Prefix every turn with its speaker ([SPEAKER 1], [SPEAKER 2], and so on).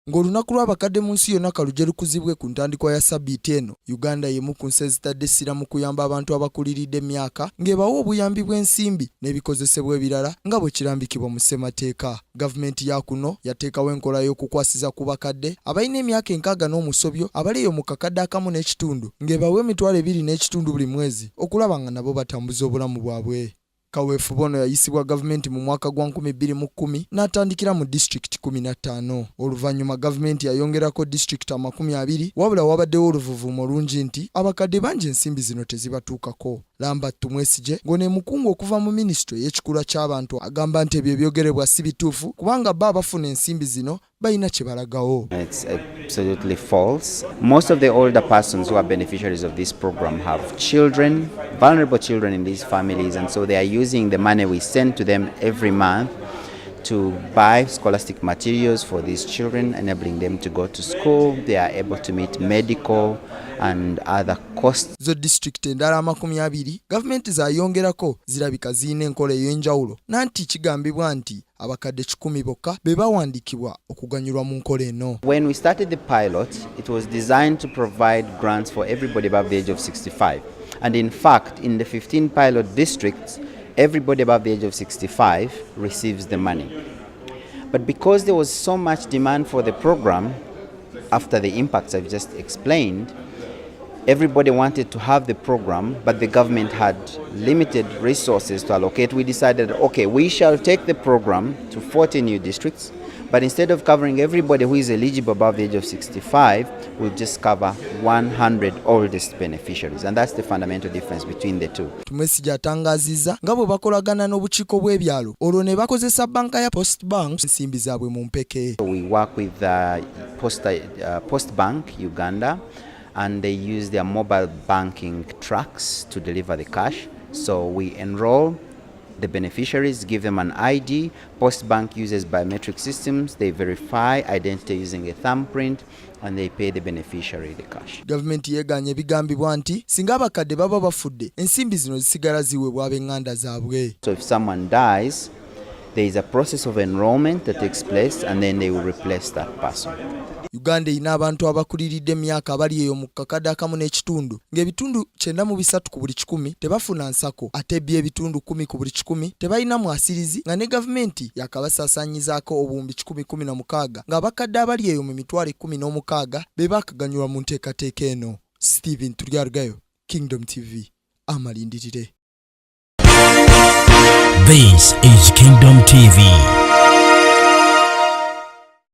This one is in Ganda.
[SPEAKER 1] Ng'olunaku lw'abakadde mu nsi yonna kalugye lukuzibwe ku ntandikwa ya Sabbiiti eno, Uganda y'emu ku nsi ezitadde essira mu kuyamba abantu abakuliridde emyaka ng'ebawa obuyambi bw'ensimbi n'ebikozesebwa ebirala nga bwe kirambikibwa mu ssemateeka. Gavumenti ya kuno yateekawo enkola y'okukwasiza ku bakadde abalina emyaka 60 n'omusobyo abali mu kakadde akamu n'ekitundu ng'ebawa $2.2 buli mwezi okulaba nga nabo batambuza obulamu bwabwe. Kaweefube ono yayisibwa gavumenti mu mwaka gwa 2010 n'atandikira mu disitulikiti 15. Oluvannyuma gavumenti yayongerako disitulikiti 20 wabula wabaddewo oluvuvuumo olungi nti abakadde bangi ensimbi zino tezibatuukako. Lambert Tumwesige ng'one mukungu okuva mu minisitule y'ekikula ky'abantu agamba nti ebyo ebyogerebwa si bituufu kubanga bo abafuna ensimbi zino balina kye balagawo.
[SPEAKER 2] It's absolutely false. Most of the older persons who are beneficiaries of this program have children, vulnerable children in these families, and so they are using the money we send to them every month to buy scholastic materials for these children, enabling them to go to school. They are able to meet medical and other costs.
[SPEAKER 1] Zo district endala 20 gavumenti zayongerako zirabika zirina enkola ey'enjawulo nanti kigambibwa nti abakadde 10 bokka be bawandiikibwa okuganyulwa mu nkola eno.
[SPEAKER 2] When we started the pilot, it was designed to provide grants for everybody above the age of 65. And in fact, in the 15 pilot districts, everybody above the age of 65 receives the money. But because there was so much demand for the program, after the impacts I've just explained, everybody wanted to have the program, but the government had limited resources to allocate. We decided, okay, we shall take the program to 40 new districts, but instead of covering everybody who is eligible above the age of 65, we'll just cover 100 oldest beneficiaries. And that's the fundamental difference between the two.
[SPEAKER 1] Tumwesige atangazizza nga bwe bakolagana n'obukiiko bw'ebyalo olwo ne bakozesa banka ya Post Bank ensimbi zaabwe mu mpeke.
[SPEAKER 2] We work with Post Bank Uganda, and they use their mobile banking trucks to deliver the cash. So we enroll the beneficiaries, give them an ID. Post Bank uses biometric systems. They verify identity using a thumbprint, and they pay the beneficiary the cash.
[SPEAKER 1] Gavumenti yeeganye ebigambibwa nti singa abakadde baba bafudde ensimbi zino zisigala ziweebwa ab'enganda zaabwe.
[SPEAKER 2] So if someone dies, there is a process of enrollment that takes place, and then they will replace that person.
[SPEAKER 1] Uganda ina abantu abakuliridde emyaka abali eyo mu kakadde akamu n'ekitundu ng'ebitundu 93 ku buli 100 tebafuna nsako ate ebitundu 10 ku buli 100 tebalina mwasirizi nga ne gavumenti yakabasaasaanyizaako obuwumbi 116 ng'abakadde abali eyo mu mitwalo 16 be bakaganyulwa mu nteekateeka eno. Stephen Tulyargayo, Kingdom TV, amalindirire.
[SPEAKER 3] This is Kingdom TV.